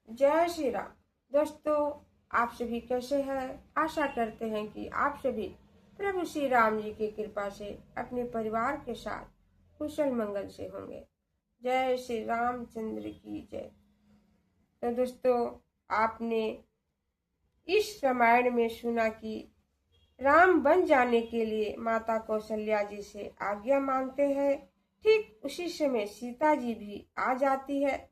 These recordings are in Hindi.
जय श्री राम। दोस्तों, आप सभी कैसे हैं? आशा करते हैं कि आप सभी प्रभु श्री राम जी की कृपा से अपने परिवार के साथ कुशल मंगल से होंगे। जय श्री रामचंद्र की जय। तो दोस्तों, आपने इस रामायण में सुना कि राम बन जाने के लिए माता कौशल्या जी से आज्ञा मांगते हैं। ठीक उसी समय सीता जी भी आ जाती है।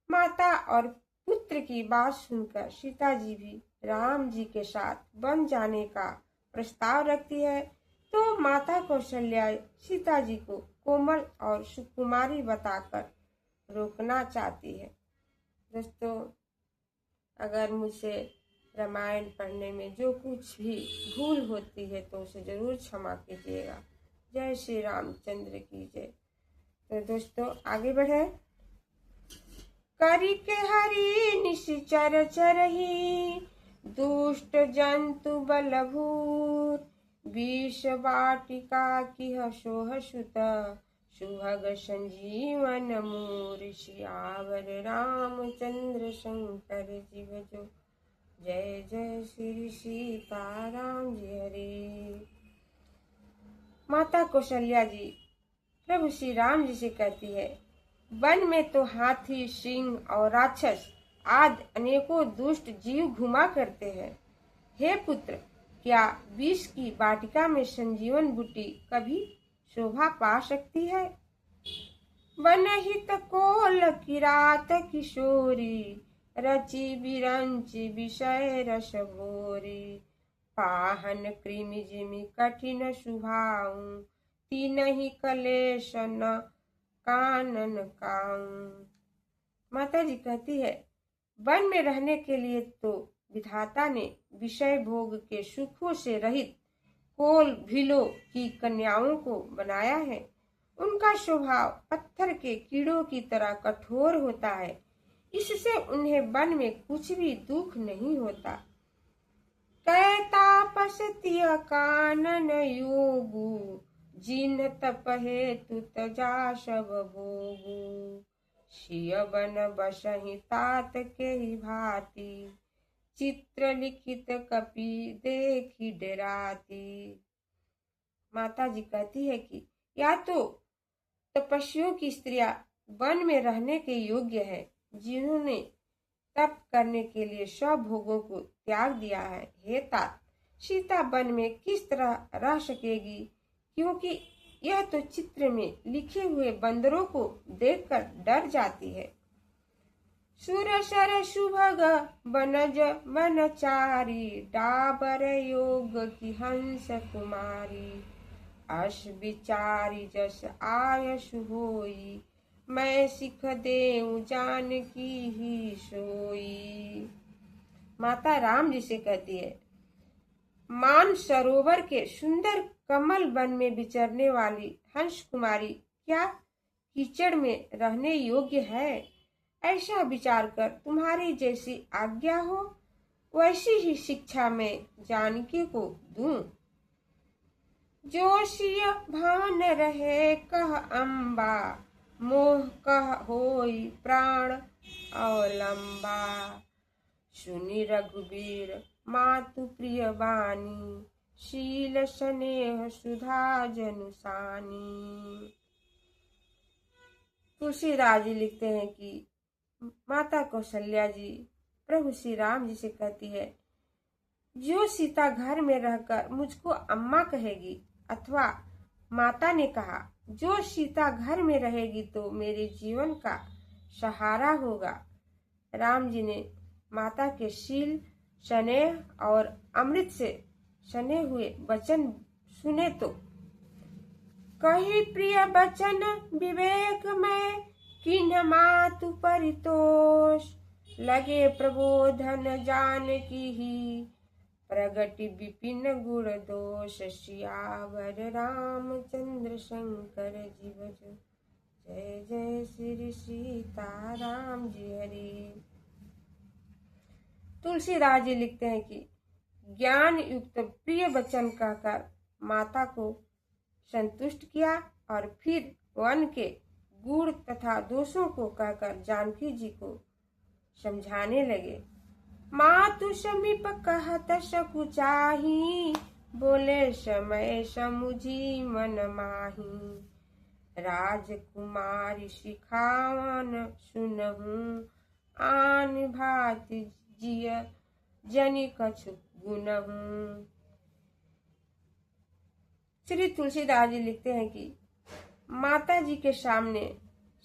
माता और पुत्र की बात सुनकर सीता जी भी राम जी के साथ बन जाने का प्रस्ताव रखती है। तो माता कौशल्या सीता जी को कोमल और सुकुमारी बताकर रोकना चाहती है। दोस्तों, अगर मुझसे रामायण पढ़ने में जो कुछ भी भूल होती है तो उसे जरूर क्षमा कीजिएगा। जय श्री रामचंद्र की जय। तो दोस्तों, आगे बढ़े। करी के हरि निश्चर चरही, दुष्ट जंतु बलभूर, विष वाटिका किह सोह सुत, सुभग संजीवन मूर, सियावर रामचंद्र शंकर जी भजो। जय जय श्री सीताराम जी हरे। माता कौशल्या जी प्रभु श्री राम जी से कहती है, वन में तो हाथी, सिंह और राक्षस आदि अनेकों दुष्ट जीव घुमा करते हैं। हे पुत्र, क्या विष की वाटिका में संजीवन बूटी कभी शोभा पा सकती है? बनहित कोल किरात किशोरी, रचि बिरंचि विषय रस भोरी, पाहन कृमि जिमि कठिन सुभाऊ, तीनहि कलेश न कानन काऊं। माता जी कहती है, वन में रहने के लिए तो विधाता ने विषय भोग के सुखों से रहित कोल भीलों की कन्याओं को बनाया है। उनका स्वभाव पत्थर के कीड़ों की तरह कठोर होता है, इससे उन्हें वन में कुछ भी दुख नहीं होता। कै तापस तिय कानन योगु, जिन तप हेतु तजा सब भोगु, सिय बन बसहि तात के ही भांति, चित्र लिखित कपि देखी डराती। माता जी कहती है कि या तो तपस्वियों की स्त्रियां वन में रहने के योग्य है, जिन्होंने तप करने के लिए सब भोगों को त्याग दिया है। हे तात, सीता वन में किस तरह रह सकेगी, क्योंकि यह तो चित्र में लिखे हुए बंदरों को देखकर डर जाती है। सुरसर सुभग बनज बनचारी, डाबर योग की हंस कुमारी, अस विचारी जस आयस होई, मैं सिख देऊं जानकी ही सोई। माता राम जी से कहती है, मान सरोवर के सुंदर कमल वन में विचरने वाली हंस कुमारी क्या कीचड़ में रहने योग्य है? ऐसा विचार कर तुम्हारी जैसी आज्ञा हो वैसी ही शिक्षा मैं जानकी को दूं। जो सिय भान रहे कह अम्बा, मोह कह होई प्राण अवलंबा, सुनि रघुबीर मातु प्रिय बानी, शील स्नेह सुधा जनुसानी। तुलसीदास जी लिखते हैं कि माता कौशल्या जी प्रभु श्री राम जी से कहती है, जो सीता घर में रहकर मुझको अम्मा कहेगी, अथवा माता ने कहा जो सीता घर में रहेगी तो मेरे जीवन का सहारा होगा। राम जी ने माता के शील, स्नेह और अमृत से सने हुए वचन सुने तो कही प्रिय वचन विवेक में, किन्ह मातु परितोष, लगे प्रबोधन जानकी ही, प्रगति विपिन गुण दोष, सियावर रामचंद्र शंकर जी भजो। जय जय श्री सीताराम जी हरे। तुलसीदास जी लिखते हैं कि ज्ञान युक्त प्रिय वचन कहकर माता को संतुष्ट किया और फिर वन के गुण तथा दोषों को कहकर जानकी जी को समझाने लगे। मातु समीप कहत सकुचाही, बोले समय समुझी मन माही। राजकुमारी सिखावन सुनहु, आन भांति जिय जनि कछु गुनहु। श्री तुलसीदास जी लिखते हैं कि माता जी के सामने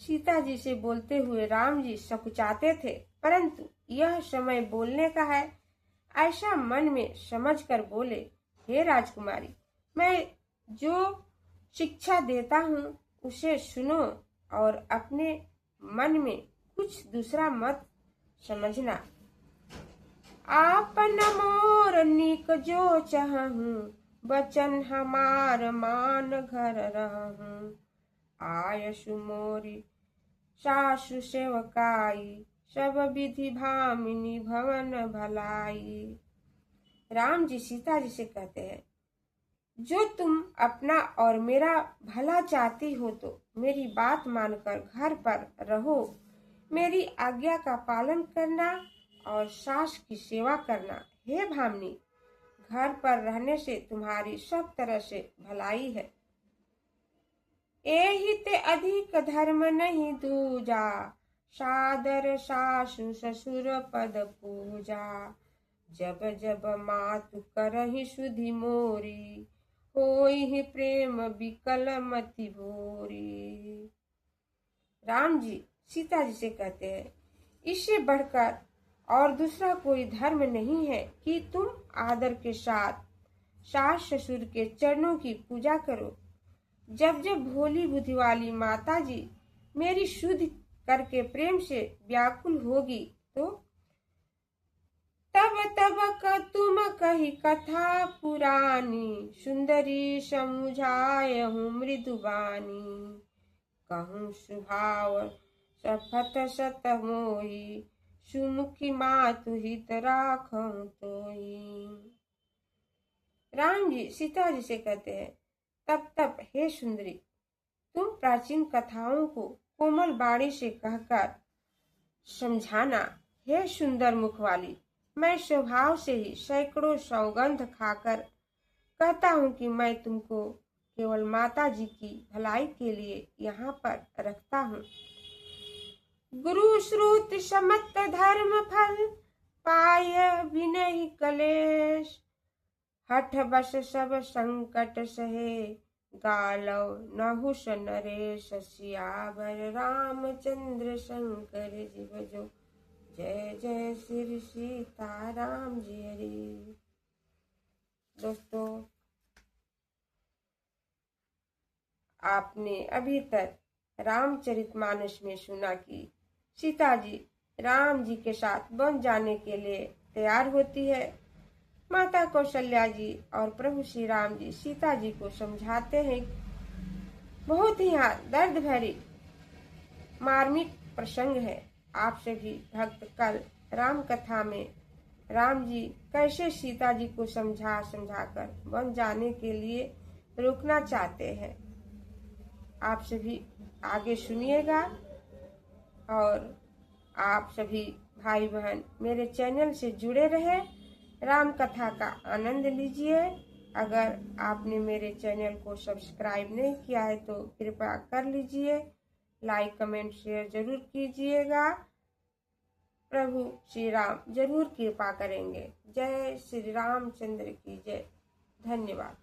सीता जी से बोलते हुए राम जी सकुचाते थे, परंतु यह समय बोलने का है, ऐसा मन में समझ कर बोले, हे राजकुमारी, मैं जो शिक्षा देता हूँ उसे सुनो और अपने मन में कुछ दूसरा मत समझना। आपन मोर निक जो चाहूं, बचन हमार मान घर रहूं। आयसु मोरी सासु सेवकाई, सब विधि भामिनी भवन भलाई। राम जी सीता जी से कहते हैं, जो तुम अपना और मेरा भला चाहती हो तो मेरी बात मानकर घर पर रहो, मेरी आज्ञा का पालन करना और सास की सेवा करना। हे भामिनी, घर पर रहने से तुम्हारी सब तरह से भलाई है। एहि ते अधिक धर्म नहीं दूजा, सादर सासु ससुर पद पूजा। जब जब मातु करहि सुधि मोरी, होई प्रेम विकल मति भोरी। राम जी सीता जी से कहते हैं, इससे बढ़कर और दूसरा कोई धर्म नहीं है कि तुम आदर के साथ सास ससुर के चरणों की पूजा करो। जब जब भोली बुद्धि वाली माता जी मेरी शुद्ध करके प्रेम से व्याकुल होगी तो तब तब तुम कही कथा पुरानी, सुंदरी समुझाय हूँ मृदुबानी। कहूँ स्वभाव सफत सत मोही, सुमुखी मातु हित राखूं तोही। राम जी सीता जी से कहते हैं, तब हे सुंदरी, तुम प्राचीन कथाओं को कोमल बाणी से कहकर समझाना। हे सुंदर मुख वाली, मैं स्वभाव से ही सैकड़ों सौगंध खाकर कहता हूँ कि मैं तुमको केवल माता जी की भलाई के लिए यहाँ पर रखता हूँ। गुरु श्रुत समत धर्म फल, पाय विनय कलेश। हठ बस सब संकट सहे, गालव नहुष नरेश। सियावर रामचंद्र शंकर जी बजो, जय जय श्री सीताराम जी हरि। दोस्तों, आपने अभी तक रामचरितमानस में सुना कि सीता जी राम जी के साथ वन जाने के लिए तैयार होती है। माता कौशल्या जी और प्रभु श्री राम जी सीता जी को समझाते हैं। बहुत ही दर्द भरी मार्मिक प्रसंग है। आप सभी भक्त कल राम कथा में राम जी कैसे सीता जी को समझा कर वन जाने के लिए रोकना चाहते हैं, आप सभी आगे सुनिएगा। और आप सभी भाई बहन मेरे चैनल से जुड़े रहे, राम कथा का आनंद लीजिए। अगर आपने मेरे चैनल को सब्सक्राइब नहीं किया है तो कृपया कर लीजिए। लाइक कमेंट शेयर जरूर कीजिएगा। प्रभु श्री राम जरूर कृपा करेंगे। जय श्री रामचंद्र की जय। धन्यवाद।